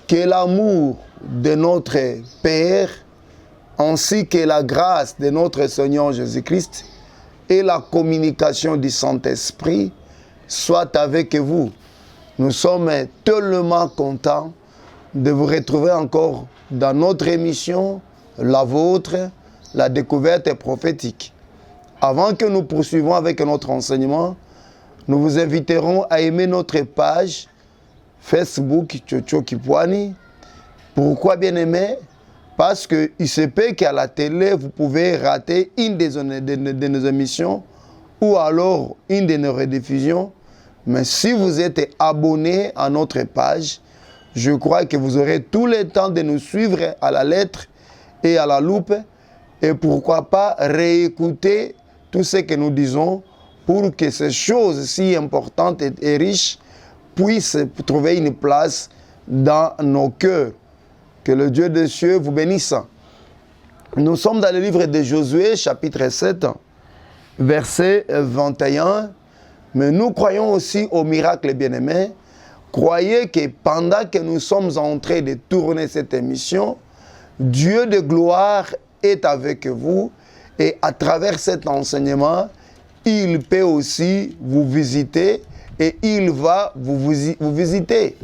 que l'amour de notre Père, ainsi que la grâce de notre Seigneur Jésus-Christ et la communication du Saint-Esprit soient avec vous. Nous sommes tellement contents de vous retrouver encore dans notre émission, la vôtre, la découverte prophétique. Avant que nous poursuivions avec notre enseignement, nous vous inviterons à aimer notre page Facebook Tchotcho Kipwani. Pourquoi bien aimé? Parce qu'il se peut qu'à la télé, vous pouvez rater une de nos émissions ou alors une de nos rediffusions. Mais si vous êtes abonné à notre page, je crois que vous aurez tout le temps de nous suivre à la lettre et à la loupe. Et pourquoi pas réécouter tout ce que nous disons pour que ces choses si importantes et riches puissent trouver une place dans nos cœurs. Que le Dieu des cieux vous bénisse. Nous sommes dans le livre de Josué, chapitre 7, verset 21. Mais nous croyons aussi au miracle bien-aimé. Croyez que pendant que nous sommes en train de tourner cette émission, Dieu de gloire est avec vous. Et à travers cet enseignement, il peut aussi vous visiter et il va vous visiter.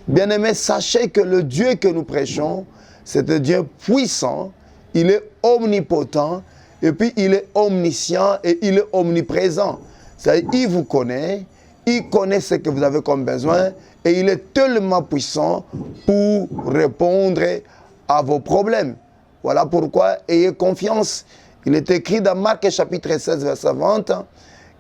Bien-aimés, sachez que le Dieu que nous prêchons, c'est un Dieu puissant, il est omnipotent, et puis il est omniscient et il est omniprésent. C'est-à-dire, il vous connaît, il connaît ce que vous avez comme besoin, et il est tellement puissant pour répondre à vos problèmes. Voilà pourquoi, ayez confiance. Il est écrit dans Marc chapitre 16, verset 20,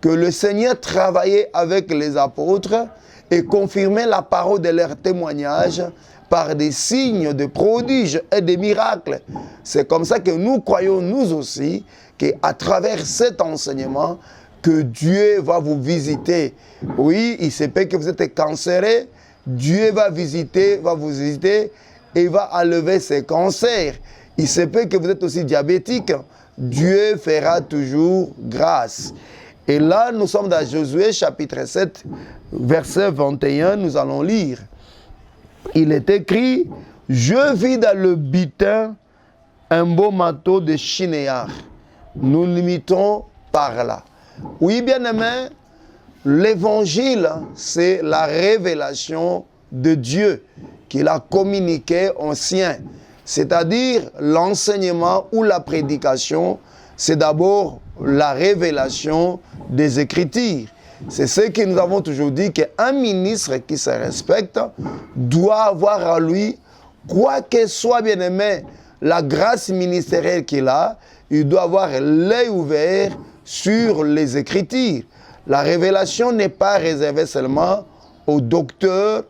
que le Seigneur travaillait avec les apôtres et confirmait la parole de leur témoignage par des signes, des prodiges et des miracles. C'est comme ça que nous croyons, nous aussi, qu'à travers cet enseignement, que Dieu va vous visiter. Oui, il se peut que vous êtes cancéré, Dieu va vous visiter et va enlever ces cancers. Il se peut que vous êtes aussi diabétique, Dieu fera toujours grâce. Et là, nous sommes dans Josué chapitre 7, verset 21, nous allons lire. Il est écrit, « Je vis dans le butin un beau manteau de chinéar. » Nous limitons par là. Oui, bien-aimé, l'évangile, c'est la révélation de Dieu qu'il a communiqué aux siens. C'est-à-dire l'enseignement ou la prédication, c'est d'abord la révélation des Écritures. C'est ce que nous avons toujours dit, qu'un ministre qui se respecte doit avoir à lui, quoi que soit bien aimé, la grâce ministérielle qu'il a, il doit avoir l'œil ouvert sur les Écritures. La révélation n'est pas réservée seulement aux docteurs,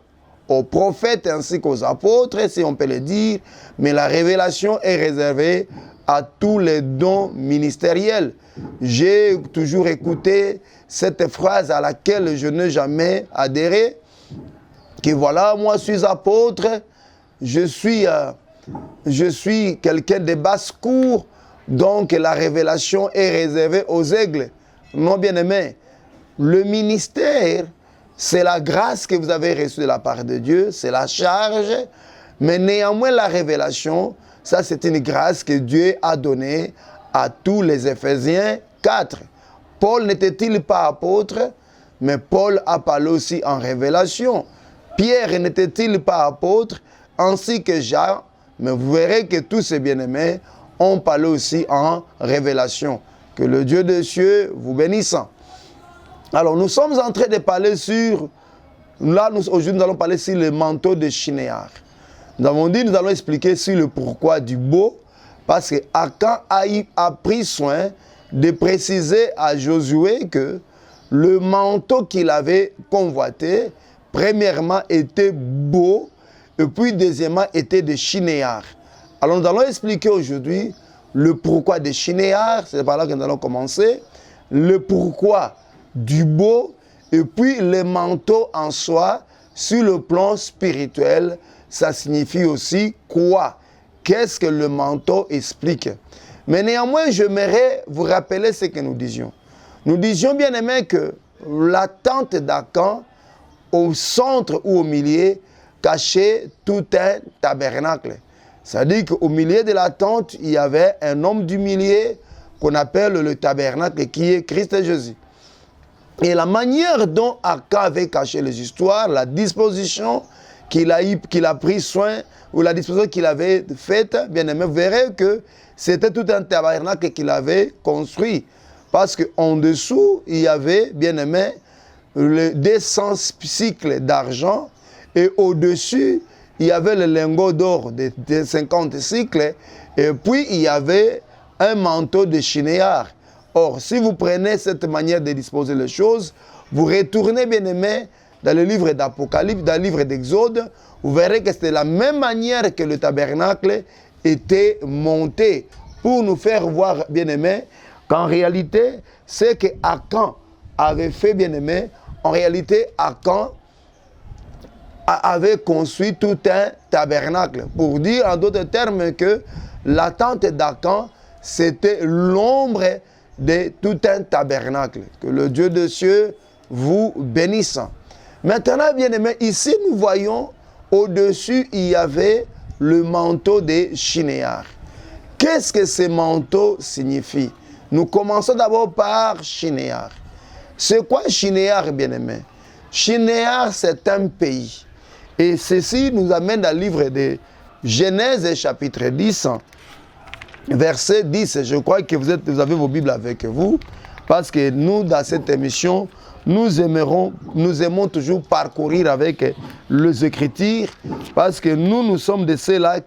aux prophètes ainsi qu'aux apôtres, si on peut le dire, mais la révélation est réservée à tous les dons ministériels. J'ai toujours écouté cette phrase à laquelle je n'ai jamais adhéré, que voilà, moi je suis apôtre, je suis quelqu'un de basse-cour, donc la révélation est réservée aux aigles. Non, bien-aimé, le ministère, c'est la grâce que vous avez reçue de la part de Dieu, c'est la charge, mais néanmoins la révélation, ça c'est une grâce que Dieu a donnée à tous les Éphésiens 4. Paul n'était-il pas apôtre, mais Paul a parlé aussi en révélation. Pierre n'était-il pas apôtre, ainsi que Jean, mais vous verrez que tous ces bien-aimés ont parlé aussi en révélation. Que le Dieu des cieux vous bénisse. Alors, nous sommes en train de parler sur... Là, aujourd'hui, nous allons parler sur le manteau de chinéar. Nous avons dit, nous allons expliquer sur le pourquoi du beau, parce que Akan a pris soin de préciser à Josué que le manteau qu'il avait convoité, premièrement, était beau, et puis deuxièmement, était de chinéar. Alors, nous allons expliquer aujourd'hui le pourquoi de chinéar, c'est par là que nous allons commencer, le pourquoi du beau, et puis le manteau en soi, sur le plan spirituel, ça signifie aussi quoi? Qu'est-ce que le manteau explique? Mais néanmoins, j'aimerais vous rappeler ce que nous disions. Nous disions, bien aimé, que la tente d'Akan, au centre ou au milieu, cachait tout un tabernacle. C'est-à-dire qu'au milieu de la tente, il y avait un homme du milieu qu'on appelle le tabernacle, qui est Christ Jésus. Et la manière dont Akan avait caché les histoires, la disposition qu'il a pris soin, ou la disposition qu'il avait faite, bien aimé, vous verrez que c'était tout un tabernacle qu'il avait construit. Parce qu'en dessous, il y avait, bien aimé, les 200 cycles d'argent, et au-dessus, il y avait le lingot d'or de 50 cycles, et puis il y avait un manteau de chinéar. Or, si vous prenez cette manière de disposer les choses, vous retournez, bien aimé, dans le livre d'Apocalypse, dans le livre d'Exode, vous verrez que c'était la même manière que le tabernacle était monté, pour nous faire voir, bien aimé, qu'en réalité, ce que Akan avait fait, bien aimé, en réalité, Akan avait construit tout un tabernacle. Pour dire en d'autres termes que la tente d'Akan, c'était l'ombre de tout un tabernacle. Que le Dieu des cieux vous bénisse. Maintenant, bien aimé, ici nous voyons au-dessus, il y avait le manteau de Shinéar. Qu'est-ce que ce manteau signifie? Nous commençons d'abord par Shinéar. C'est quoi Shinéar, bien aimé? Shinéar, c'est un pays. Et ceci nous amène dans le livre de Genèse, chapitre 10, verset 10. Je crois que vous avez vos Bibles avec vous, parce que nous, dans cette émission, nous aimons toujours parcourir avec les Écritures, parce que nous sommes de ceux-là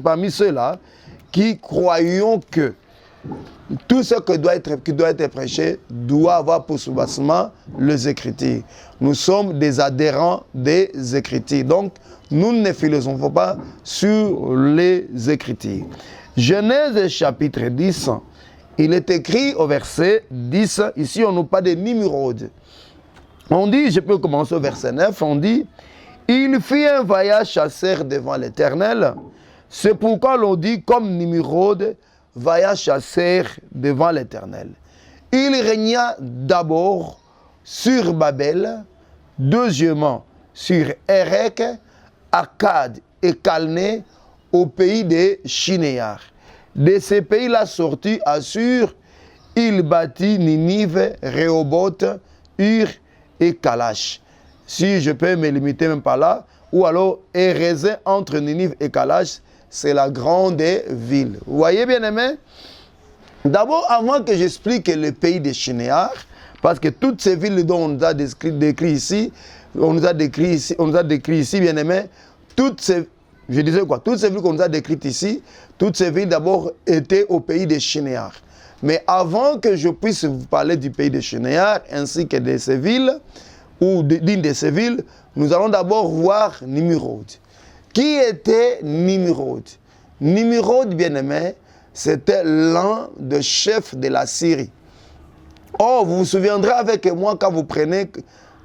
parmi ceux-là qui croyons que tout ce qui doit être prêché doit avoir pour soubassement les Écritures. Nous sommes des adhérents des Écritures. Donc, nous ne philosophons pas sur les Écritures. Genèse chapitre 10, il est écrit au verset 10, ici on nous parle de Nimrod. On dit, je peux commencer au verset 9, on dit, il fit un voyage chasseur devant l'Éternel. C'est pourquoi l'on dit comme Nimrod, voyage chasseur devant l'Éternel. Il régna d'abord sur Babel, deuxièmement sur Érec, Akkad et Calné, au pays de Shinéar. De ces pays-là sortis Assur, il bâtit Ninive, Rehoboth, Ur et Kalash. Si je peux me limiter même par là, ou alors Érézin entre Ninive et Kalash, c'est la grande ville. Vous voyez, bien aimé? D'abord, avant que j'explique le pays de Shinéar, parce que toutes ces villes dont on nous a décrit ici, bien aimé, toutes ces villes qu'on nous a décrites ici, toutes ces villes d'abord étaient au pays de Shinéar. Mais avant que je puisse vous parler du pays de Shinéar, ainsi que de ces villes, ou d'une de ces villes, nous allons d'abord voir Nimrod. Qui était Nimrod? Nimrod, bien-aimé, c'était l'un des chefs de la Syrie. Or, vous vous souviendrez avec moi, quand vous prenez,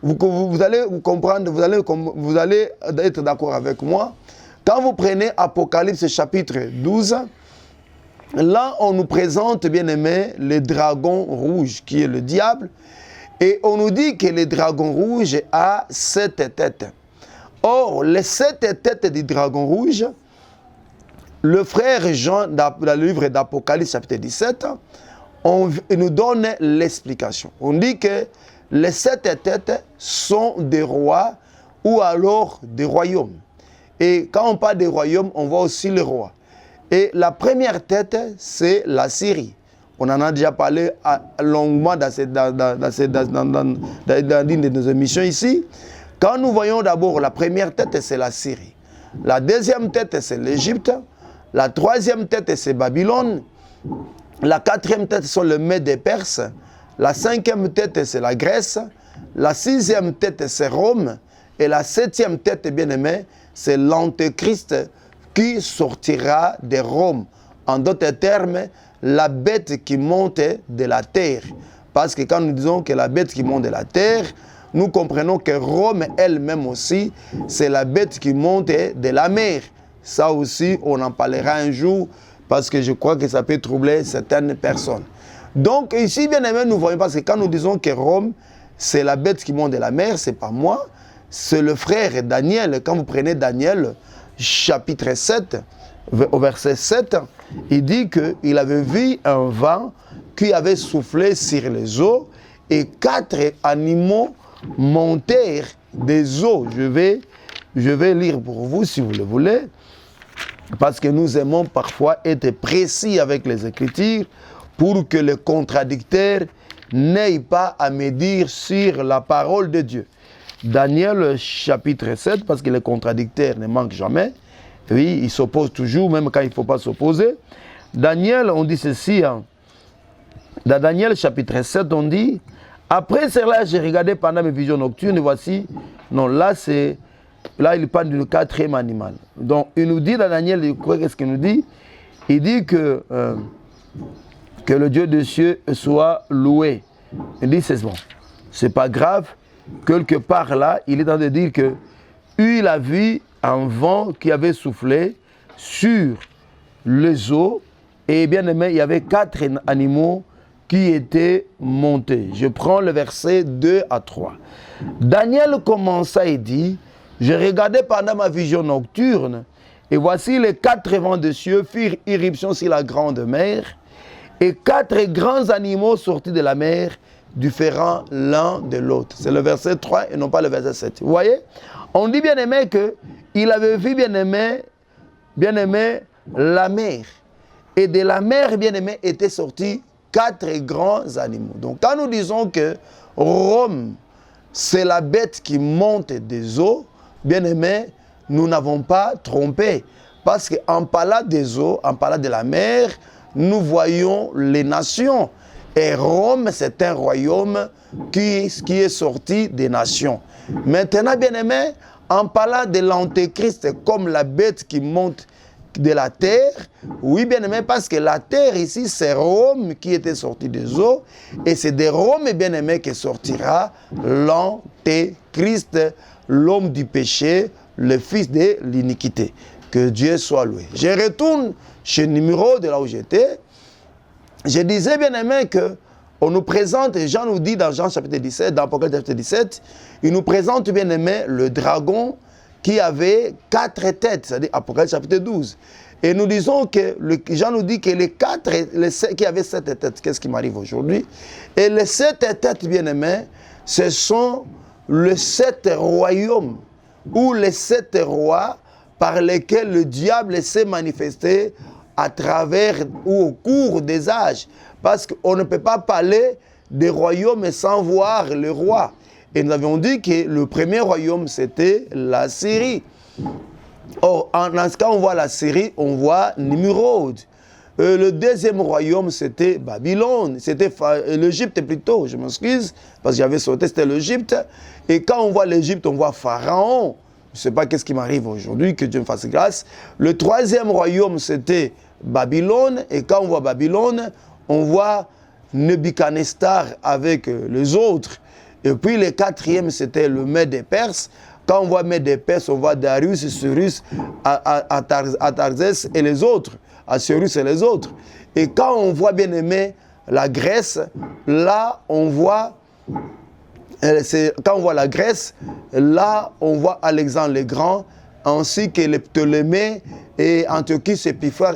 vous allez comprendre, vous allez être d'accord avec moi. Quand vous prenez Apocalypse chapitre 12, là, on nous présente, bien-aimé, le dragon rouge, qui est le diable. Et on nous dit que le dragon rouge a 7 têtes. Or, les 7 têtes du dragon rouge, le frère Jean, dans le livre d'Apocalypse, chapitre 17, il nous donne l'explication. On dit que les 7 têtes sont des rois ou alors des royaumes. Et quand on parle des royaumes, on voit aussi les rois. Et la première tête, c'est la Syrie. On en a déjà parlé longuement dans l'une de nos émissions ici. Quand nous voyons d'abord la première tête, c'est la Syrie. La deuxième tête, c'est l'Égypte. La troisième tête, c'est Babylone. La quatrième tête, sont les Mèdes et Perses. La cinquième tête, c'est la Grèce. La sixième tête, c'est Rome. Et la septième tête, bien aimé, c'est l'Antéchrist qui sortira de Rome. En d'autres termes, la bête qui monte de la terre. Parce que quand nous disons que la bête qui monte de la terre, nous comprenons que Rome elle-même aussi, c'est la bête qui monte de la mer. Ça aussi, on en parlera un jour, parce que je crois que ça peut troubler certaines personnes. Donc ici, bien aimé, nous voyons, parce que quand nous disons que Rome, c'est la bête qui monte de la mer, ce n'est pas moi, c'est le frère Daniel. Quand vous prenez Daniel, chapitre 7, au verset 7, il dit qu'il avait vu un vent qui avait soufflé sur les eaux et 4 animaux montèrent des eaux. Je vais lire pour vous si vous le voulez, parce que nous aimons parfois être précis avec les Écritures pour que les contradicteurs n'aient pas à médire sur la parole de Dieu. Daniel chapitre 7, parce que les contradicteurs ne manquent jamais. Oui, ils s'opposent toujours, même quand il ne faut pas s'opposer. Daniel, on dit ceci, hein. Dans Daniel chapitre 7, on dit, après cela, j'ai regardé pendant mes visions nocturnes, et voici, non, là, il parle du 4e animal. Donc, il nous dit dans Daniel, qu'est-ce qu'il nous dit? Il dit que le Dieu des cieux soit loué. Il dit, c'est bon, c'est pas grave. Quelque part là, il est en train de dire que il a vu un vent qui avait soufflé sur les eaux et bien aimé, il y avait 4 animaux qui étaient montés. Je prends le verset 2 à 3. Daniel commença et dit, je regardais pendant ma vision nocturne et voici les 4 vents de cieux firent irruption sur la grande mer et 4 grands animaux sortis de la mer différents l'un de l'autre. C'est le verset 3 et non pas le verset 7. Vous voyez? On dit bien aimé qu'il avait vu bien aimé la mer. Et de la mer bien aimé étaient sortis 4 grands animaux. Donc quand nous disons que Rome, c'est la bête qui monte des eaux, bien aimé, nous n'avons pas trompé. Parce qu'en parlant des eaux, en parlant de la mer, nous voyons les nations. Et Rome, c'est un royaume qui est sorti des nations. Maintenant, bien aimé, en parlant de l'antéchrist comme la bête qui monte de la terre, oui, bien aimé, parce que la terre ici, c'est Rome qui était sorti des eaux, et c'est de Rome, bien aimé, que sortira l'antéchrist, l'homme du péché, le fils de l'iniquité. Que Dieu soit loué. Je retourne chez Numéro, de là où j'étais. Je disais, bien aimé, que on nous présente, Jean nous dit dans Jean chapitre 17, dans Apocalypse chapitre 17, il nous présente, bien aimé, le dragon qui avait 4 têtes, c'est-à-dire Apocalypse chapitre 12. Et nous disons que, Jean nous dit que qui avaient 7 têtes, qu'est-ce qui m'arrive aujourd'hui? Et les 7 têtes, bien aimé, ce sont les 7 royaumes, ou les 7 rois par lesquels le diable s'est manifesté à travers ou au cours des âges. Parce qu'on ne peut pas parler des royaumes sans voir le roi. Et nous avions dit que le premier royaume, c'était la Syrie. Or, dans ce cas, on voit la Syrie, on voit Nimrod. Le deuxième royaume, c'était Babylone. C'était l'Égypte plutôt, je m'excuse, parce que j'avais sauté, c'était l'Égypte. Et quand on voit l'Égypte, on voit Pharaon. Je ne sais pas qu'est-ce qui m'arrive aujourd'hui, que Dieu me fasse grâce. Le troisième royaume, c'était Babylone. Et quand on voit Babylone, on voit Nebuchadnezzar avec les autres. Et puis le quatrième, c'était le Mède des Perses. Quand on voit Mède des Perses, on voit Darius, Cyrus, Artaxerxès et les autres. Assuérus et les autres. Et quand on voit, bien aimé, la Grèce, là, on voit... Quand on voit la Grèce, là, on voit Alexandre le Grand, ainsi que les Ptolémées et Antiochus Épiphanes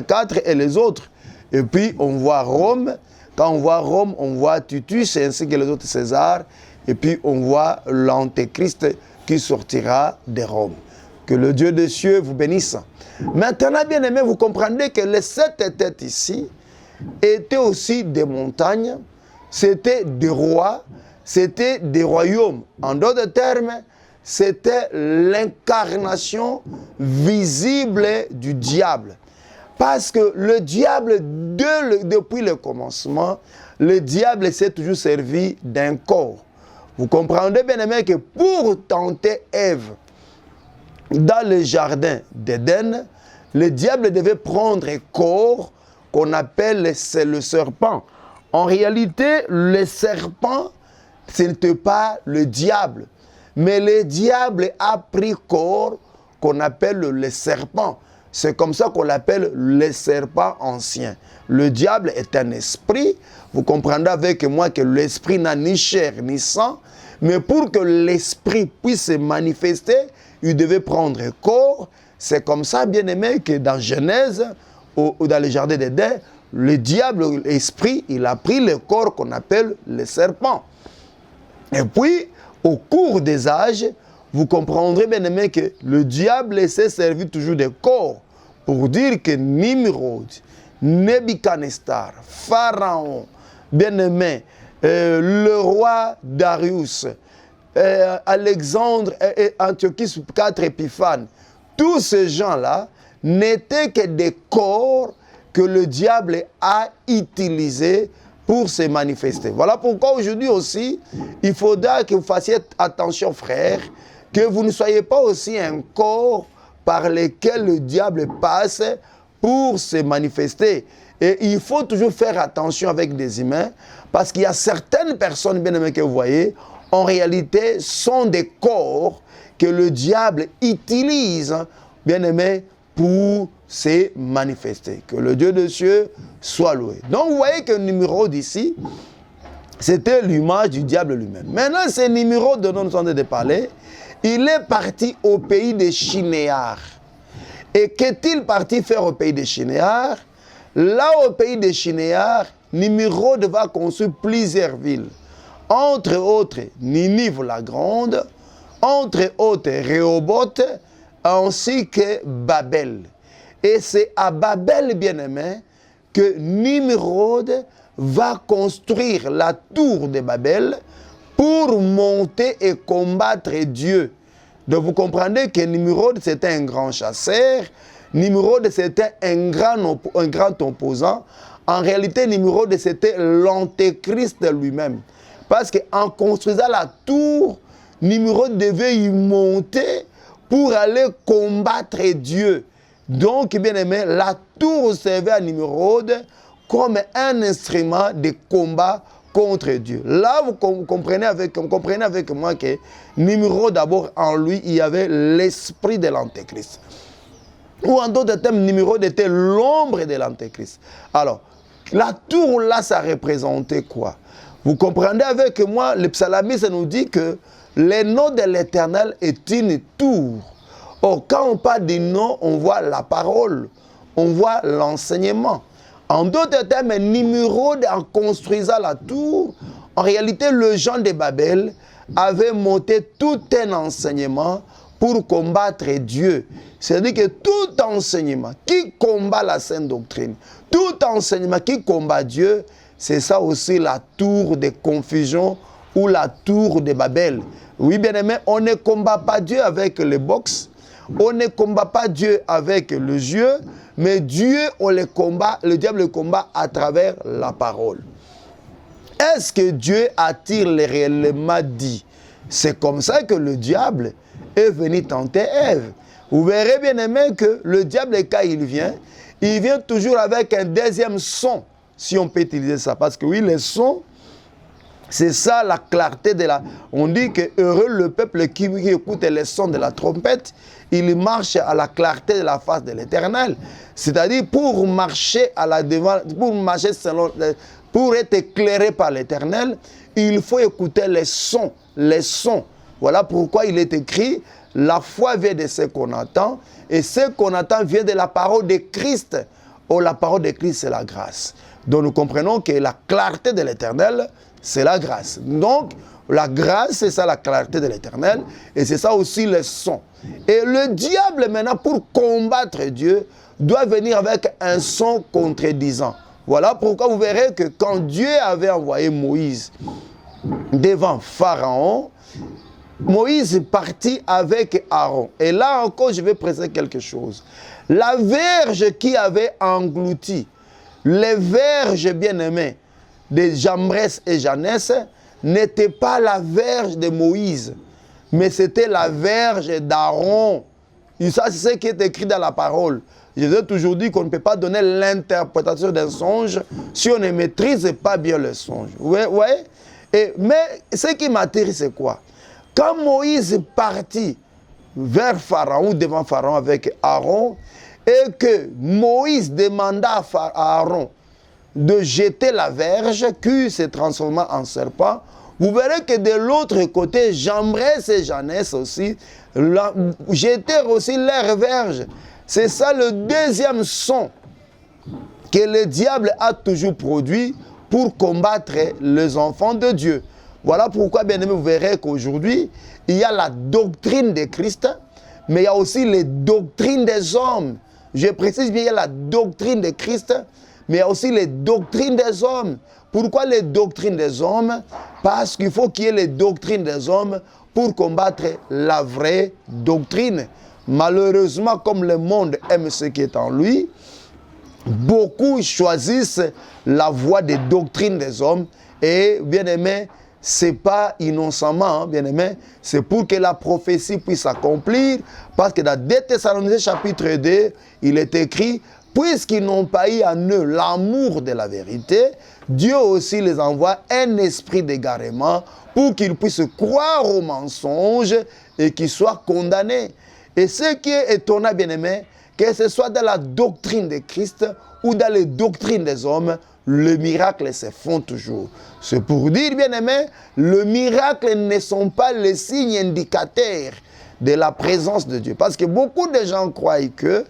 4 et les autres. Et puis, on voit Rome. Quand on voit Rome, on voit Titus ainsi que les autres Césars. Et puis, on voit l'Antéchrist qui sortira de Rome. Que le Dieu des cieux vous bénisse. Maintenant, bien aimé, vous comprendrez que les 7 têtes ici étaient aussi des montagnes, c'était des rois, c'était des royaumes. En d'autres termes, c'était l'incarnation visible du diable. Parce que le diable, depuis le commencement, le diable s'est toujours servi d'un corps. Vous comprendrez bien aimé que pour tenter Ève dans le jardin d'Éden, le diable devait prendre un corps qu'on appelle le serpent. En réalité, le serpent, ce n'était pas le diable. Mais le diable a pris corps qu'on appelle le serpent. C'est comme ça qu'on l'appelle le serpent ancien. Le diable est un esprit. Vous comprendrez avec moi que l'esprit n'a ni chair ni sang. Mais pour que l'esprit puisse se manifester, il devait prendre corps. C'est comme ça, bien aimé, que dans Genèse, ou dans le jardin d'Éden, le diable, l'esprit, il a pris le corps qu'on appelle le serpent. Et puis, au cours des âges, vous comprendrez, bien aimé, que le diable s'est servi toujours de corps pour dire que Nimrod, Nebuchadnezzar, Pharaon, bien aimé, le roi Darius, Alexandre et Antiochus IV Épiphane, tous ces gens-là n'étaient que des corps que le diable a utilisés pour se manifester. Voilà pourquoi aujourd'hui aussi, il faudra que vous fassiez attention, frères, que vous ne soyez pas aussi un corps par lequel le diable passe pour se manifester. Et il faut toujours faire attention avec des humains, parce qu'il y a certaines personnes, bien aimées, que vous voyez, en réalité, sont des corps que le diable utilise, bien aimé, pour se manifester. Que le Dieu de cieux soit loué. Donc, vous voyez que Nimrod ici, c'était l'image du diable lui-même. Maintenant, c'est Nimrod dont nous sommes de parler. Il est parti au pays des Shinéars. Et qu'est-il parti faire au pays des Shinéars? Là, au pays des Shinéars, Nimrod va construire plusieurs villes. Entre autres, Ninive la Grande, entre autres, Rehoboth, ainsi que Babel. Et c'est à Babel, bien-aimé, que Nimrod va construire la tour de Babel pour monter et combattre Dieu. Donc vous comprenez que Nimrod, c'était un grand chasseur. Nimrod, c'était un grand opposant. En réalité, Nimrod, c'était l'antéchrist lui-même. Parce qu'en construisant la tour, Nimrod devait y monter pour aller combattre Dieu. Donc, bien aimé, la tour servait à Nimrod comme un instrument de combat contre Dieu. Là, vous comprenez avec moi que Nimrod, d'abord, en lui, il y avait l'esprit de l'antéchrist. Ou en d'autres termes, Nimrod était l'ombre de l'antéchrist. Alors, la tour là, ça représentait quoi? Vous comprenez avec moi, le psalamiste nous dit que le nom de l'Éternel est une tour. Or, quand on parle du nom, on voit la parole, on voit l'enseignement. En d'autres termes, Nimrod, en construisant la tour, en réalité, le gens de Babel avait monté tout un enseignement pour combattre Dieu. C'est-à-dire que tout enseignement qui combat la sainte doctrine, tout enseignement qui combat Dieu, c'est ça aussi la tour de confusion ou la tour de Babel. Oui, bien aimé, on ne combat pas Dieu avec les box, on ne combat pas Dieu avec le jeu, mais Dieu, on le combat, le diable le combat à travers la parole. Est-ce que Dieu a-t-il réellement dit? C'est comme ça que le diable est venu tenter Ève. Vous verrez, bien aimé, que le diable, quand il vient toujours avec un deuxième son, si on peut utiliser ça. Parce que oui, le son, c'est ça la clarté de la... On dit que heureux le peuple qui écoute les sons de la trompette, il marche à la clarté de la face de l'Éternel. C'est-à-dire, pour marcher à la devant, pour marcher selon, pour être éclairé par l'Éternel, il faut écouter les sons, les sons. Voilà pourquoi il est écrit, la foi vient de ce qu'on entend, et ce qu'on entend vient de la parole de Christ. Oh, la parole de Christ, c'est la grâce. Donc nous comprenons que la clarté de l'Éternel, c'est la grâce. Donc, la grâce, c'est ça la clarté de l'Éternel, et c'est ça aussi le son. Et le diable, maintenant, pour combattre Dieu, doit venir avec un son contredisant. Voilà pourquoi vous verrez que quand Dieu avait envoyé Moïse devant Pharaon, Moïse est parti avec Aaron. Et là encore, je vais préciser quelque chose. La verge qui avait englouti les verges bien-aimées de Jambres et Janès n'était pas la verge de Moïse, mais c'était la verge d'Aaron. Et ça, c'est ce qui est écrit dans la parole. Je vous ai toujours dit qu'on ne peut pas donner l'interprétation d'un songe si on ne maîtrise pas bien le songe. Ouais. Mais ce qui m'attire, c'est quoi? Quand Moïse est parti vers Pharaon, devant Pharaon avec Aaron, et que Moïse demanda à Aaron de jeter la verge qui se transforma en serpent, vous verrez que de l'autre côté, Jambres et Janès aussi jetèrent aussi leur verge. C'est ça le deuxième son que le diable a toujours produit pour combattre les enfants de Dieu. Voilà pourquoi, bien aimé, vous verrez qu'aujourd'hui, il y a la doctrine de Christ, mais il y a aussi les doctrines des hommes. Je précise bien, il y a la doctrine de Christ, mais il y a aussi les doctrines des hommes. Pourquoi les doctrines des hommes? Parce qu'il faut qu'il y ait les doctrines des hommes pour combattre la vraie doctrine. Malheureusement, comme le monde aime ce qui est en lui, beaucoup choisissent la voie des doctrines des hommes. Et bien aimé, ce n'est pas innocemment, bien aimé, c'est pour que la prophétie puisse s'accomplir. Parce que dans 2 Thessaloniciens chapitre 2, il est écrit, puisqu'ils n'ont pas eu en eux l'amour de la vérité, Dieu aussi les envoie un esprit d'égarement pour qu'ils puissent croire aux mensonges et qu'ils soient condamnés. Et ce qui est étonnant, bien aimé, que ce soit dans la doctrine de Christ ou dans les doctrines des hommes, le miracle se font toujours. C'est pour dire, bien aimé, le miracle ne sont pas les signes indicateurs de la présence de Dieu. Parce que beaucoup de gens croient que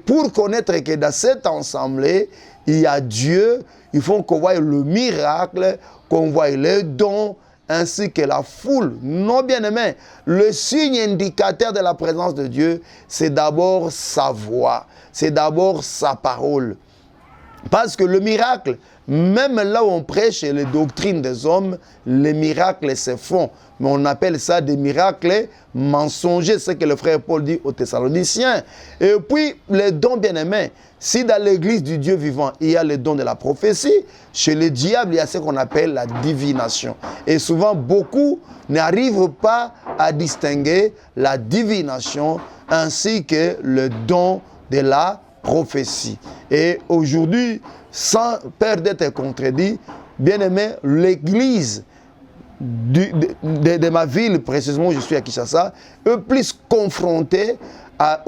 pour connaître que dans cette assemblée, il y a Dieu, il faut qu'on voie le miracle, qu'on voie les dons, ainsi que la foule. Non, bien aimé, le signe indicateur de la présence de Dieu, c'est d'abord sa voix, c'est d'abord sa parole. Parce que le miracle, même là où on prêche les doctrines des hommes, les miracles se font. Mais on appelle ça des miracles mensongers, c'est ce que le frère Paul dit aux Thessaloniciens. Et puis, les dons bien-aimés, si dans l'église du Dieu vivant, il y a les dons de la prophétie, chez le diable, il y a ce qu'on appelle la divination. Et souvent, beaucoup n'arrivent pas à distinguer la divination ainsi que le don de la prophétie. Et aujourd'hui, sans peur d'être contredit, bien aimé, l'église de ma ville, précisément où je suis à Kinshasa, est plus confrontée à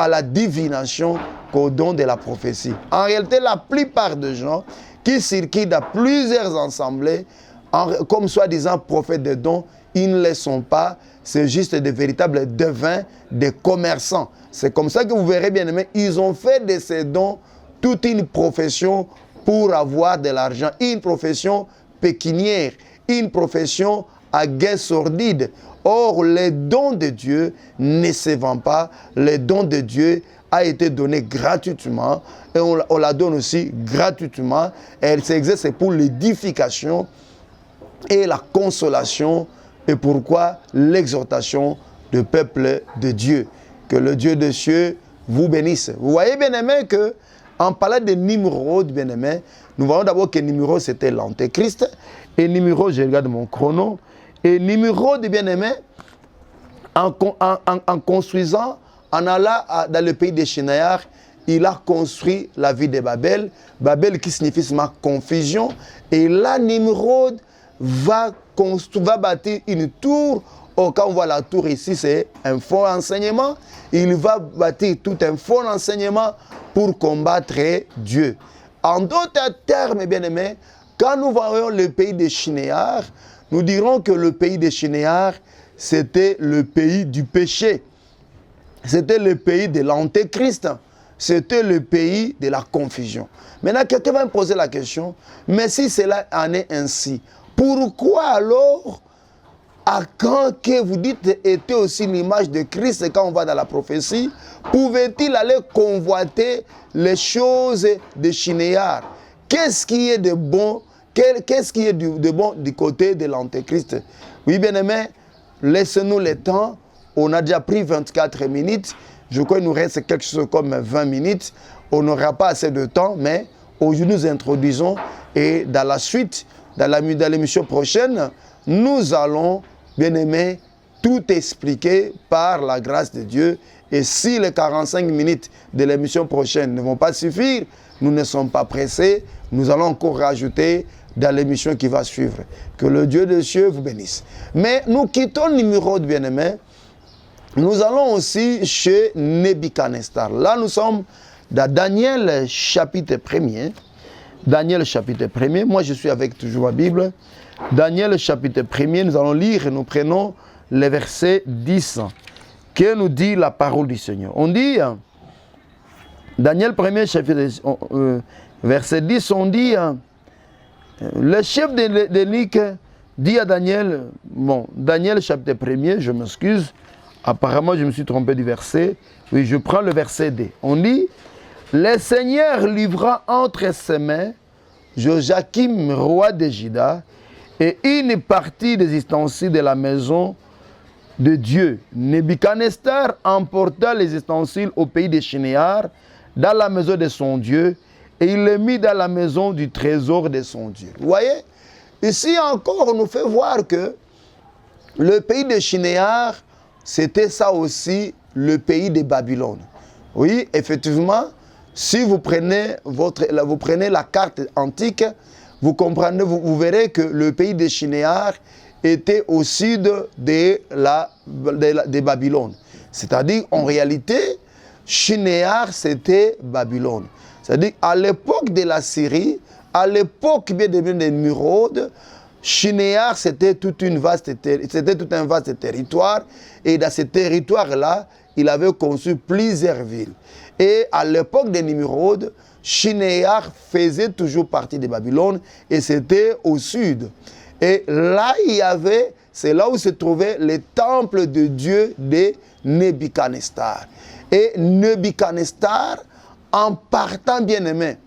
la divination qu'au don de la prophétie. En réalité, la plupart des gens qui circulent dans plusieurs assemblées, comme soi-disant prophètes de dons, ils ne le sont pas. C'est juste des véritables devins, des commerçants. C'est comme ça que vous verrez, bien aimé, ils ont fait de ces dons toute une profession pour avoir de l'argent. Une profession pécuniaire, une profession à gain sordide. Or, les dons de Dieu ne se vendent pas. Les dons de Dieu a été donné gratuitement et on la donne aussi gratuitement. Et elle s'exerce pour l'édification et la consolation et pourquoi l'exhortation du peuple de Dieu. Que le Dieu des cieux vous bénisse. Vous voyez, bien aimé, que en parlant de Nimrod, bien aimé, nous voyons d'abord que Nimrod c'était l'antéchrist. Et Nimrod, je regarde mon chrono, et Nimrod, bien aimé, en construisant, en allant dans le pays des Shinéar, il a construit la ville de Babel. Babel qui signifie seulement confusion. Et là, Nimrod va bâtir une tour. Oh, quand on voit la tour ici, c'est un faux enseignement. Il va bâtir tout un faux enseignement pour combattre Dieu. En d'autres termes, bien aimés, quand nous voyons le pays des Shinéar, nous dirons que le pays des Shinéar, c'était le pays du péché. C'était le pays de l'antéchrist. C'était le pays de la confusion. Maintenant, quelqu'un va me poser la question, mais si cela en est ainsi, pourquoi alors Akan, que vous dites était aussi l'image de Christ quand on va dans la prophétie, pouvait-il aller convoiter les choses de Shinéar? Qu'est-ce qui est de bon? Qu'est-ce qui est de bon du côté de l'antéchrist? Oui, bien aimé, laissez-nous le temps. On a déjà pris 24 minutes. Je crois qu'il nous reste quelque chose comme 20 minutes. On n'aura pas assez de temps, mais aujourd'hui nous introduisons et dans la suite, dans l'émission prochaine, nous allons, bien aimé, tout expliquer par la grâce de Dieu. Et si les 45 minutes de l'émission prochaine ne vont pas suffire, nous ne sommes pas pressés. Nous allons encore rajouter dans l'émission qui va suivre. Que le Dieu des cieux vous bénisse. Mais nous quittons Nimrod, bien aimé. Nous allons aussi chez Nebuchadnezzar. Là, nous sommes dans Daniel chapitre 1er. Daniel chapitre 1er. Moi, je suis avec toujours ma Bible. Daniel chapitre 1er, nous allons lire et nous prenons le verset 10. Que nous dit la parole du Seigneur? On dit, Daniel 1er chapitre verset 10, on dit, le chef de l'Énike dit à Daniel, bon, Daniel chapitre 1er, je m'excuse, apparemment je me suis trompé du verset, oui, je prends le verset D. On dit, le Seigneur livra entre ses mains Joachim, roi de Juda, et une partie des ustensiles de la maison de Dieu. Nebuchadnezzar emporta les ustensiles au pays de Shinéar, dans la maison de son Dieu, et il les mit dans la maison du trésor de son Dieu. Vous voyez, ici encore, on nous fait voir que le pays de Shinéar, c'était ça aussi, le pays de Babylone. Oui, effectivement, si vous prenez la carte antique, vous comprenez, vous verrez que le pays de Shinéar était au sud de Babylone. C'est-à-dire, en réalité, Shinéar, c'était Babylone. C'est-à-dire, à l'époque de la Syrie, à l'époque bien de Nimrod, Shinéar, c'était tout un vaste territoire. Et dans ce territoire-là, il avait conçu plusieurs villes. Et à l'époque de Nimrod, Shinéar faisait toujours partie de Babylone et c'était au sud. Et là, c'est là où se trouvait le temple de Dieu de Nebuchadnezzar. Et Nebuchadnezzar, en partant bien aimé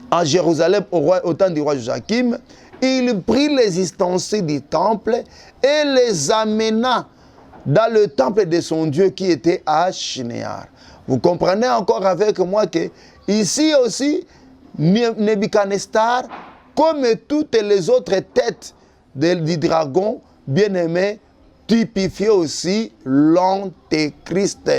à Jérusalem au temps du roi Joachim, il prit les ustensiles du temple et les amena dans le temple de son Dieu qui était à Shinéar. Vous comprenez encore avec moi que ici aussi, Nebuchadnezzar, comme toutes les autres têtes du dragon, bien-aimé, typifiait aussi l'Antéchrist.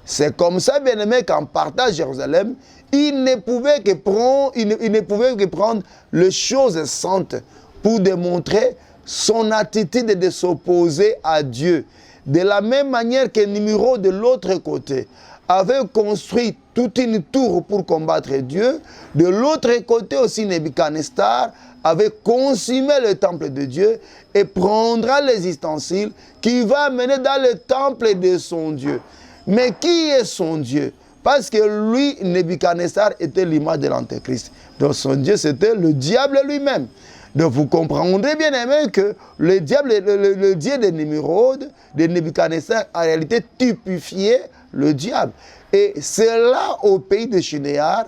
C'est comme ça, bien-aimé, qu'en partant à Jérusalem, il ne pouvait que prendre les choses saintes pour démontrer son attitude de s'opposer à Dieu. De la même manière que Nimrod de l'autre côté avait construit toute une tour pour combattre Dieu, de l'autre côté aussi Nebuchadnezzar avait consumé le temple de Dieu et prendra les ustensiles qu'il va amener dans le temple de son Dieu. Mais qui est son Dieu? Parce que lui, Nebuchadnezzar, était l'image de l'Antéchrist. Donc son Dieu, c'était le diable lui-même. Donc vous comprendrez bien aimé que le diable, le Dieu de Nimrod, de Nebuchadnezzar, en réalité typifiait le diable. Et c'est là, au pays de Shinéar,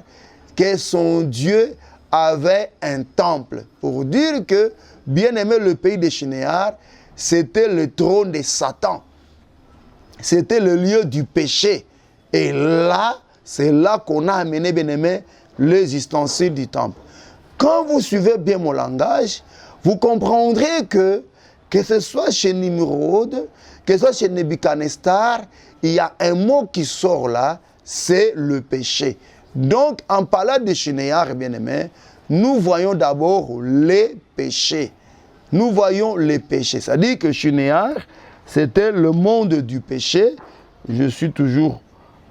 que son Dieu avait un temple. Pour dire que, bien aimé, le pays de Shinéar, c'était le trône de Satan. C'était le lieu du péché. Et là, c'est là qu'on a amené, bien aimé, les ustensiles du temple. Quand vous suivez bien mon langage, vous comprendrez que ce soit chez Nimrod, que ce soit chez Nebuchadnezzar, il y a un mot qui sort là, c'est le péché. Donc, en parlant de Shinéar, bien aimé, nous voyons d'abord les péchés. Nous voyons les péchés. C'est-à-dire que Shinéar, c'était le monde du péché. Je suis toujours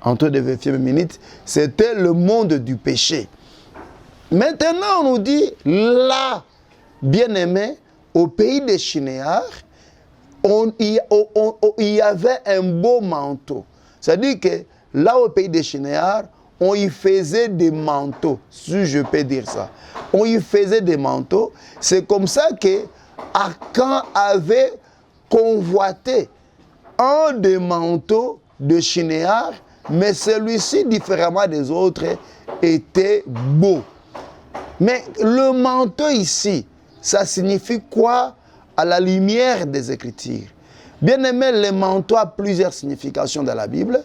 en train de vérifier mes minutes. C'était le monde du péché. Maintenant, on nous dit, là, bien-aimé, au pays de Shinéar, il y avait un beau manteau. C'est-à-dire que là, au pays de Shinéar, on y faisait des manteaux, si je peux dire ça. On y faisait des manteaux. C'est comme ça que Akan avait convoité un des manteaux de Shinéar, mais celui-ci, différemment des autres, était beau. Mais le manteau ici, ça signifie quoi à la lumière des Écritures? Bien aimé, le manteau a plusieurs significations dans la Bible.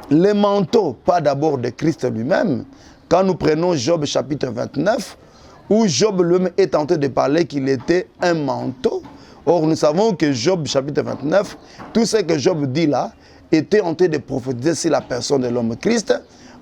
Le manteau, pas d'abord de Christ lui-même. Quand nous prenons Job chapitre 29, où Job lui-même est en train de parler qu'il était un manteau. Or, nous savons que Job chapitre 29, tout ce que Job dit là, était en train de prophétiser sur la personne de l'homme Christ,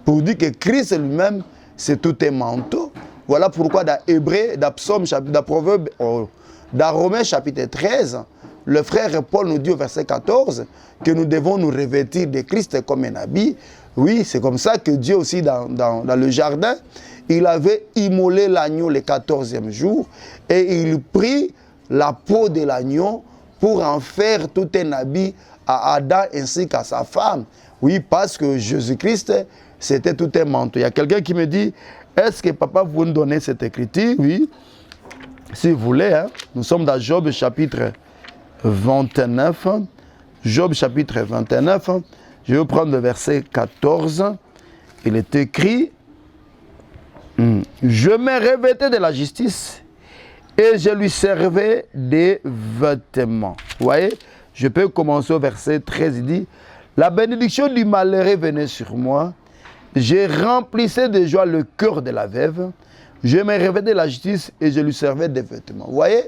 pour dire que Christ lui-même, c'est tout un manteau. Voilà pourquoi dans Hébreu, dans Psaume, dans Proverbe, dans Romains chapitre 13, le frère Paul nous dit au verset 14 que nous devons nous revêtir de Christ comme un habit. Oui, c'est comme ça que Dieu aussi dans le jardin, il avait immolé l'agneau le 14e jour et il prit la peau de l'agneau pour en faire tout un habit à Adam ainsi qu'à sa femme. Oui, parce que Jésus-Christ, c'était tout un manteau. Il y a quelqu'un qui me dit, est-ce que papa vous nous donnez cette écriture? Oui, si vous voulez. Hein. Nous sommes dans Job chapitre 29. Job chapitre 29. Je vais prendre le verset 14. Il est écrit, je me revêtais de la justice et je lui servais des vêtements. Vous voyez, je peux commencer au verset 13. Il dit, la bénédiction du malheureux venait sur moi. Je remplissais de joie le cœur de la veuve. Je me revêtais de la justice et je lui servais des vêtements. Vous voyez,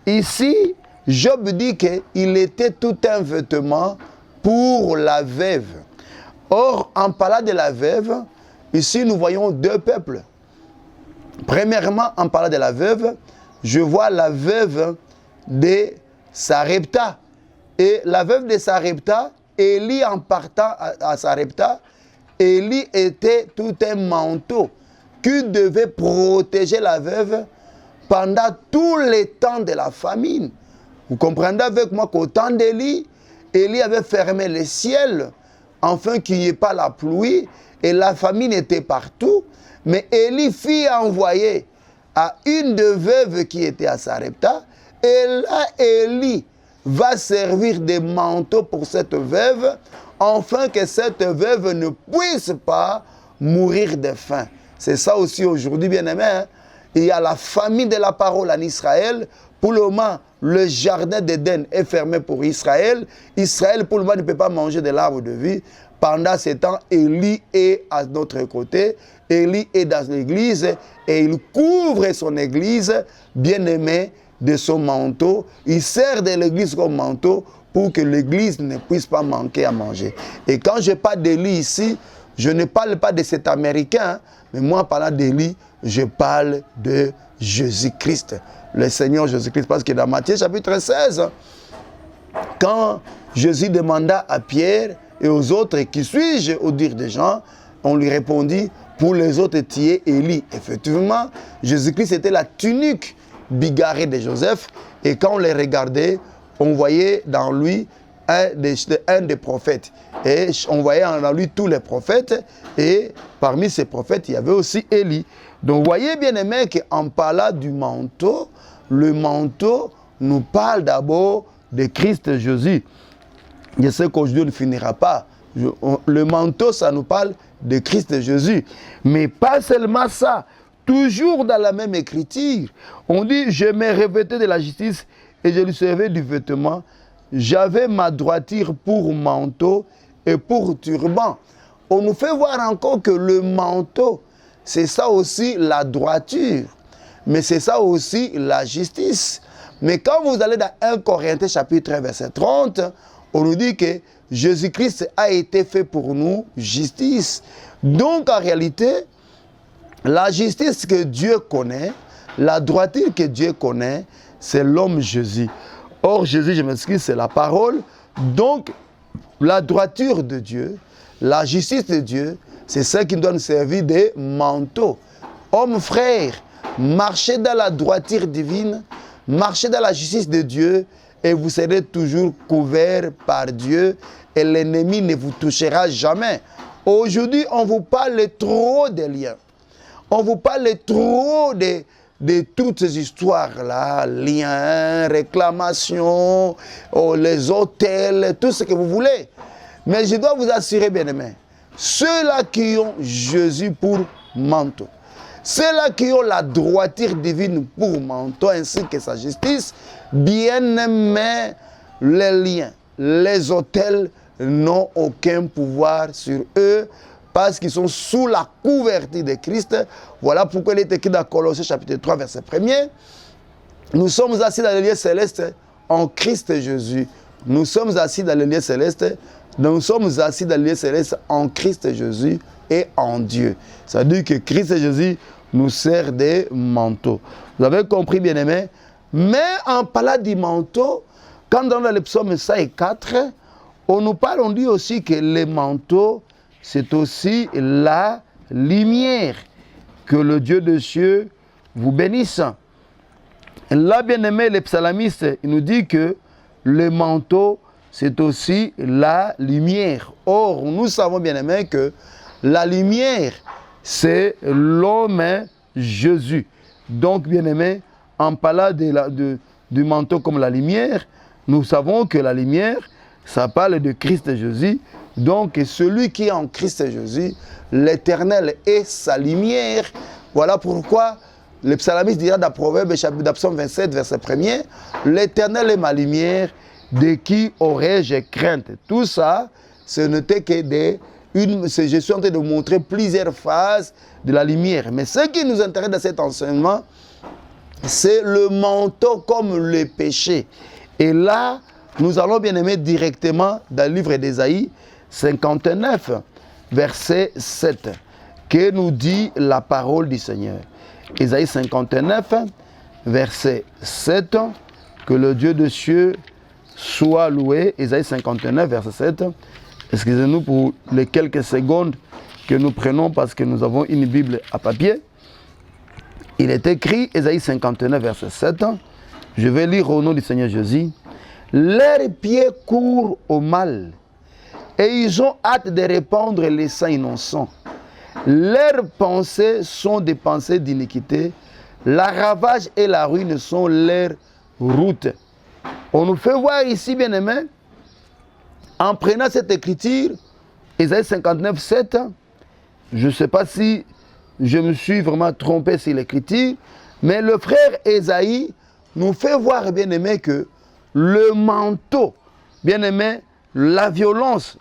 ici, Job dit qu'il était tout un vêtement pour la veuve. Or, en parlant de la veuve, ici nous voyons deux peuples. Premièrement, en parlant de la veuve, je vois la veuve de Sarepta. Et la veuve de Sarepta, Élie en partant à Sarepta, Élie était tout un manteau qui devait protéger la veuve pendant tout le temps de la famine. Vous comprenez avec moi qu'au temps d'Élie, Élie avait fermé le ciel afin qu'il n'y ait pas la pluie et la famine était partout. Mais Élie fit envoyer à une des veuves qui était à Sarepta et là Élie va servir de manteau pour cette veuve afin que cette veuve ne puisse pas mourir de faim. C'est ça aussi aujourd'hui, bien-aimés. Hein? Il y a la famine de la parole en Israël. Pour le moment, le jardin d'Éden est fermé pour Israël. Israël, pour le moment, ne peut pas manger de l'arbre de vie. Pendant ce temps, Élie est à notre côté. Élie est dans l'église et il couvre son église, bien-aimé, de son manteau. Il sert de l'église comme manteau pour que l'église ne puisse pas manquer à manger. Et quand je parle d'Élie ici, je ne parle pas de cet Américain, mais moi, en parlant d'Élie, je parle de Jésus-Christ, le Seigneur Jésus-Christ. Parce que dans Matthieu chapitre 16, quand Jésus demanda à Pierre et aux autres, qui suis-je au dire des gens, on lui répondit, pour les autres, tu es Élie. Effectivement, Jésus-Christ était la tunique bigarrée de Joseph. Et quand on les regardait, on voyait dans lui un des prophètes. Et on voyait en lui tous les prophètes. Et parmi ces prophètes, il y avait aussi Élie. Donc, vous voyez, bien aimé, qu'en parlant du manteau, le manteau nous parle d'abord de Christ Jésus. Je sais qu'aujourd'hui, on ne finira pas. Le manteau, ça nous parle de Christ Jésus. Mais pas seulement ça. Toujours dans la même écriture, on dit, je me revêtais de la justice et je lui servais du vêtement. J'avais ma droiture pour manteau et pour turban. On nous fait voir encore que le manteau, c'est ça aussi la droiture. Mais c'est ça aussi la justice. Mais quand vous allez dans 1 Corinthiens chapitre 1 verset 30, on nous dit que Jésus-Christ a été fait pour nous justice. Donc en réalité, la justice que Dieu connaît, la droiture que Dieu connaît, c'est l'homme Jésus. Or Jésus, je m'excuse, c'est la parole. Donc la droiture de Dieu, la justice de Dieu, c'est ce qui nous donne servir de manteau. Hommes, frères, marchez dans la droiture divine, marchez dans la justice de Dieu et vous serez toujours couverts par Dieu et l'ennemi ne vous touchera jamais. Aujourd'hui, on vous parle trop des liens. On vous parle trop de toutes ces histoires-là, liens, réclamations, les hôtels, tout ce que vous voulez. Mais je dois vous assurer, bien-aimés, ceux-là qui ont Jésus pour manteau, ceux-là qui ont la droiture divine pour manteau, ainsi que sa justice, bien-aimés, les liens, les hôtels n'ont aucun pouvoir sur eux, parce qu'ils sont sous la couverture de Christ. Voilà pourquoi il est écrit dans Colossiens chapitre 3, verset 1er. Nous sommes assis dans les lieux célestes en Christ Jésus. Nous sommes assis dans les lieux célestes. Nous sommes assis dans les lieux célestes en Christ Jésus et en Dieu. Ça veut dire que Christ Jésus nous sert des manteaux. Vous avez compris, bien-aimés? Mais en parlant du manteau, Quand dans le psaume 104, on nous parle, on dit aussi que le manteau, c'est aussi la lumière. Que le Dieu de cieux vous bénisse. Là, bien aimé, le psalamiste, il nous dit que le manteau, c'est aussi la lumière. Or, nous savons bien aimé que la lumière, c'est l'homme Jésus. Donc, bien aimé, en parlant du manteau comme la lumière, nous savons que la lumière, ça parle de Christ Jésus. Donc, celui qui est en Christ Jésus, l'Éternel est sa lumière. Voilà pourquoi le psalamiste dira dans Proverbe, chapitre Psaume 27, verset 1er, l'Éternel est ma lumière, de qui aurais-je crainte? Tout ça, ce n'était que je suis en train de montrer plusieurs phases de la lumière. Mais ce qui nous intéresse dans cet enseignement, c'est le manteau comme le péché. Et là, nous allons bien aimer directement dans le livre d'Ésaïe 59, verset 7, que nous dit la parole du Seigneur. Ésaïe 59, verset 7, que le Dieu de cieux soit loué. Ésaïe 59, verset 7. Excusez-nous pour les quelques secondes que nous prenons parce que nous avons une Bible à papier. Il est écrit, Ésaïe 59, verset 7, je vais lire au nom du Seigneur Jésus. Leurs pieds courent au mal et ils ont hâte de répandre les sangs innocents. Leurs pensées sont des pensées d'iniquité. La ravage et la ruine sont leurs routes. On nous fait voir ici, bien aimé, en prenant cette écriture, Ésaïe 59, 7, je ne sais pas si je me suis vraiment trompé sur l'écriture, mais le frère Ésaïe nous fait voir, bien aimé, que le manteau, bien aimé, la violence,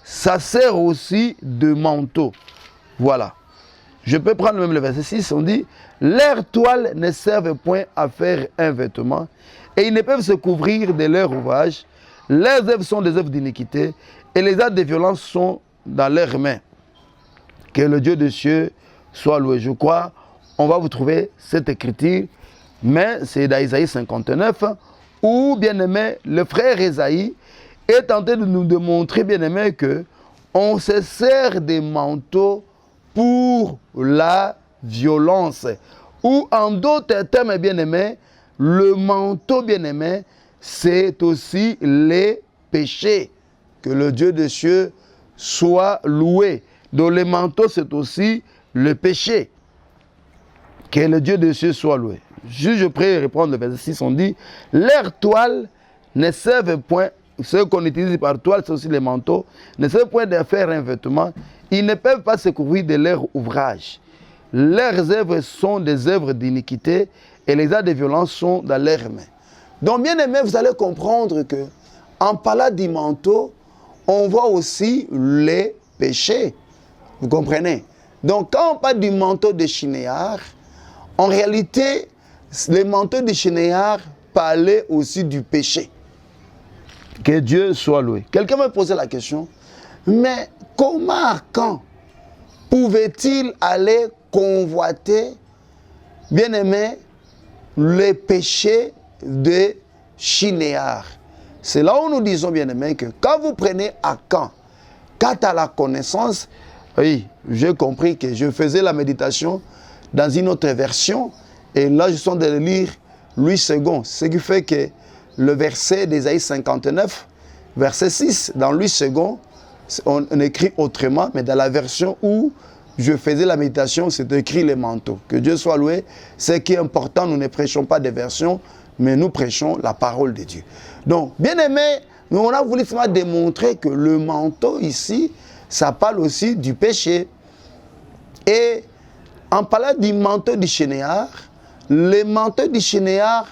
ça sert aussi de manteau. Voilà. Je peux prendre même le verset 6, on dit « Leurs toiles ne servent point à faire un vêtement, et ils ne peuvent se couvrir de leur ouvrage. Leurs œuvres sont des œuvres d'iniquité, et les actes de violence sont dans leurs mains. » Que le Dieu des cieux soit loué. Je crois, on va vous trouver cette écriture, mais c'est dans Isaïe 59, où, bien aimé, le frère Ésaïe est tenté de nous démontrer, bien aimé, que on se sert des manteaux pour la violence. Ou en d'autres termes, bien aimé, le manteau, bien aimé, c'est aussi les péchés. Que le Dieu des cieux soit loué. Donc le manteau, c'est aussi le péché. Que le Dieu des cieux soit loué. Je prie répondre le verset 6, on dit, leurs toiles ne servent point, ce qu'on utilise par toile, c'est aussi les manteaux, ne servent point de faire un vêtement, ils ne peuvent pas se couvrir de leur ouvrage. Leurs œuvres sont des œuvres d'iniquité et les actes de violence sont dans leurs mains. Donc bien aimé, vous allez comprendre que en parlant du manteau, on voit aussi les péchés. Vous comprenez? Donc quand on parle du manteau de Shinéar, en réalité, le manteau de Shinéar parlait aussi du péché. Que Dieu soit loué. Quelqu'un m'a posé la question, mais comment Akan pouvait-il aller convoiter, bien aimé, le péché de Shinéar? C'est là où nous disons, bien aimé, que quand vous prenez Akan, quant à la connaissance, oui, j'ai compris que je faisais la méditation dans une autre version, et là je suis en train de lire Louis II, ce qui fait que le verset d'Ésaïe 59, verset 6, dans Louis II, on écrit autrement, mais dans la version où je faisais la méditation, c'est écrit les manteaux. Que Dieu soit loué. Ce qui est important, nous ne prêchons pas des versions, mais nous prêchons la parole de Dieu. Donc, bien aimé, nous on a voulu seulement démontrer que le manteau ici, ça parle aussi du péché. Et en parlant du manteau du Shinéar, le manteau du Shinéar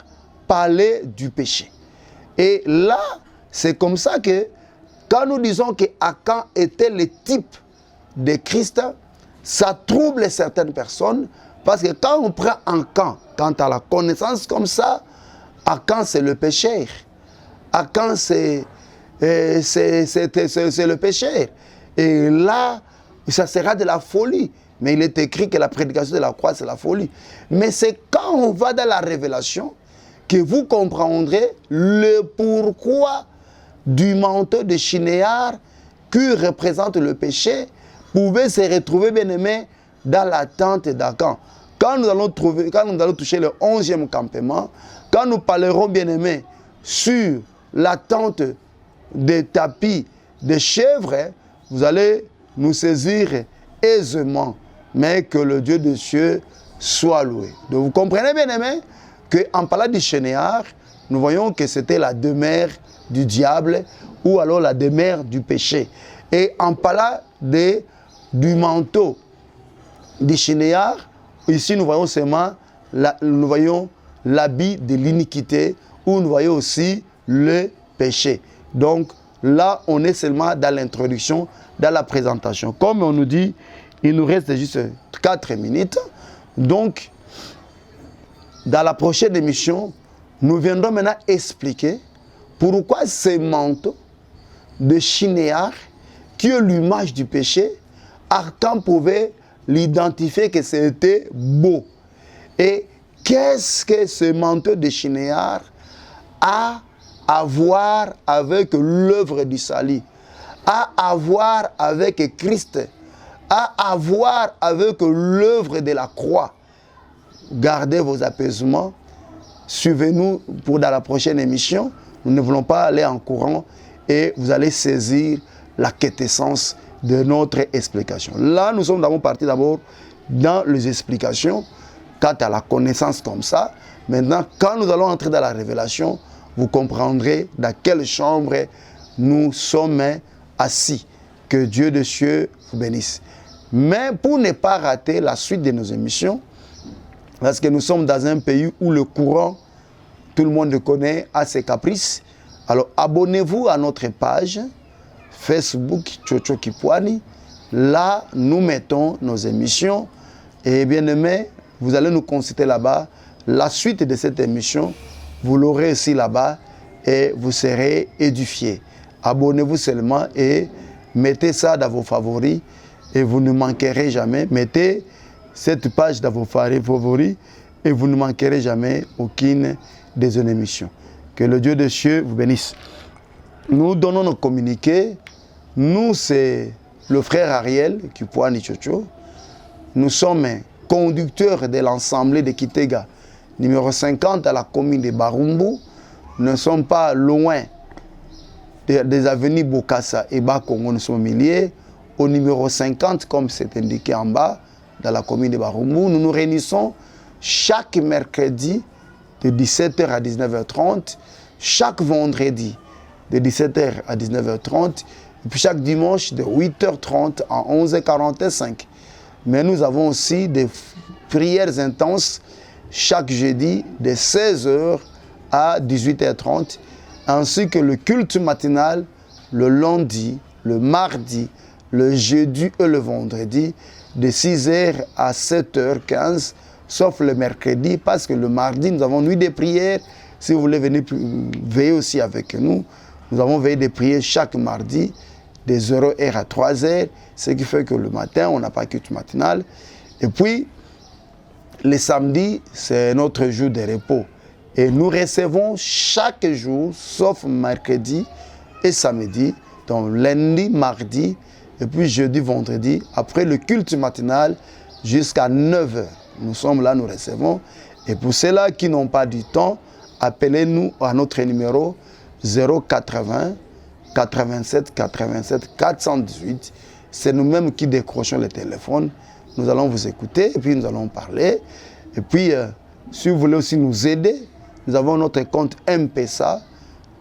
parlait du péché. Et là, c'est comme ça que quand nous disons que Akan était le type de Christ, ça trouble certaines personnes parce que quand on prend Akan, quant à la connaissance comme ça, Akan c'est le pécheur. Akan c'est le pécheur. Et là, ça sera de la folie. Mais il est écrit que la prédication de la croix, c'est la folie. Mais c'est quand on va dans la révélation que vous comprendrez le pourquoi du manteau de Shinéar qui représente le péché pouvait se retrouver, bien aimé, dans la tente d'Akan. Quand nous allons toucher le 11e campement, quand nous parlerons, bien aimé, sur la tente des tapis de chèvres, vous allez nous saisir aisément. Mais que le Dieu des cieux soit loué. Donc vous comprenez, bien aimé, qu'en parlant du Shinéar, nous voyons que c'était la demeure du diable ou alors la demeure du péché. Et en parlant du manteau du Shinéar, ici nous voyons seulement l'habit de l'iniquité, où nous voyons aussi le péché. Donc là, on est seulement dans l'introduction, dans la présentation. Comme on nous dit, il nous reste juste 4 minutes. Donc, dans la prochaine émission, nous viendrons maintenant expliquer pourquoi ces manteaux de Shinéar, qui est l'image du péché, Arcan pouvait l'identifier que c'était beau. Et qu'est-ce que ce manteau de Shinéar a à voir avec l'œuvre du salut, a à voir avec Christ, a à voir avec l'œuvre de la croix. Gardez vos apaisements. Suivez-nous pour dans la prochaine émission. Nous ne voulons pas aller en courant et vous allez saisir la quintessence de notre explication. Là, nous sommes d'abord partis d'abord dans les explications quant à la connaissance comme ça. Maintenant, quand nous allons entrer dans la révélation, vous comprendrez dans quelle chambre nous sommes assis. Que Dieu des cieux vous bénisse. Mais pour ne pas rater la suite de nos émissions, parce que nous sommes dans un pays où le courant, tout le monde le connaît, a ses caprices. Alors abonnez-vous à notre page Facebook Tchotcho Kipwani. Là, nous mettons nos émissions. Et bien aimé, vous allez nous consulter là-bas. La suite de cette émission, vous l'aurez aussi là-bas et vous serez édifiés. Abonnez-vous seulement et mettez ça dans vos favoris et vous ne manquerez jamais. Mettez cette page dans vos favoris et vous ne manquerez jamais aucune des émissions. Que le Dieu des cieux vous bénisse. Nous donnons nos communiqués. Nous, c'est le frère Ariel Kipwani Tchotcho. Nous sommes conducteurs de l'Assemblée de Kitega, numéro 50 à la commune de Barumbu. Nous ne sommes pas loin des avenues Bokassa et Bakongo. Nous sommes au milieu, au numéro 50, comme c'est indiqué en bas, dans la commune de Barumbu. Nous nous réunissons chaque mercredi de 17h à 19h30, chaque vendredi de 17h à 19h30, et puis chaque dimanche de 8h30 à 11h45. Mais nous avons aussi des prières intenses chaque jeudi de 16h à 18h30, ainsi que le culte matinal le lundi, le mardi, le jeudi et le vendredi de 6h à 7h15, sauf le mercredi, parce que le mardi, nous avons nuit de prières. Si vous voulez venir veiller aussi avec nous, nous avons veillé de prières chaque mardi, de 0h à 3h, ce qui fait que le matin, on n'a pas culte matinal. Et puis, le samedi, c'est notre jour de repos. Et nous recevons chaque jour, sauf mercredi et samedi, donc lundi, mardi, et puis jeudi, vendredi, après le culte matinal, jusqu'à 9h. Nous sommes là, nous recevons. Et pour ceux-là qui n'ont pas du temps, appelez-nous à notre numéro 080 87 87 418. C'est nous-mêmes qui décrochons le téléphone. Nous allons vous écouter et puis nous allons parler. Et puis, si vous voulez aussi nous aider, nous avons notre compte M-Pesa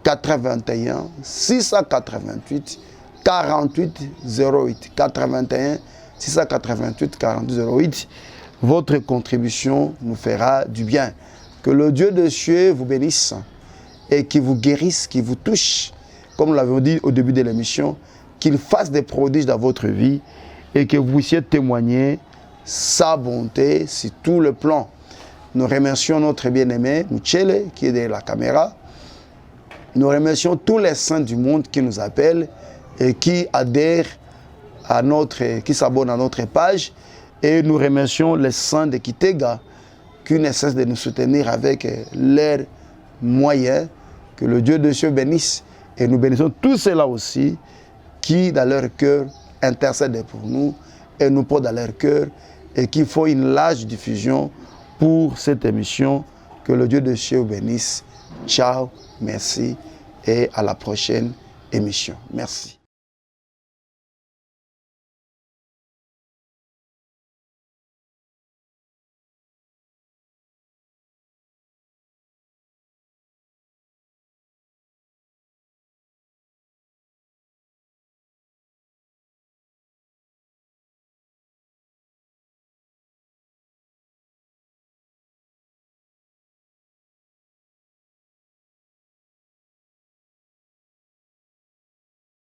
81 688 48 08. 81 688 48 08. Votre contribution nous fera du bien. Que le Dieu de cieux vous bénisse et qu'il vous guérisse, qu'il vous touche, comme nous l'avons dit au début de l'émission, qu'il fasse des prodiges dans votre vie et que vous puissiez témoigner sa bonté sur tout le plan. Nous remercions notre bien-aimé Mouchele qui est derrière la caméra. Nous remercions tous les saints du monde qui nous appellent et qui adhèrent à qui s'abonnent à notre page. Et nous remercions les saints de Kitega qui ne cessent de nous soutenir avec leur moyens. Que le Dieu de cieux bénisse. Et nous bénissons tous ceux-là aussi qui, dans leur cœur, intercèdent pour nous et nous portent dans leur cœur et qui font une large diffusion pour cette émission. Que le Dieu de cieux bénisse. Ciao, merci et à la prochaine émission. Merci.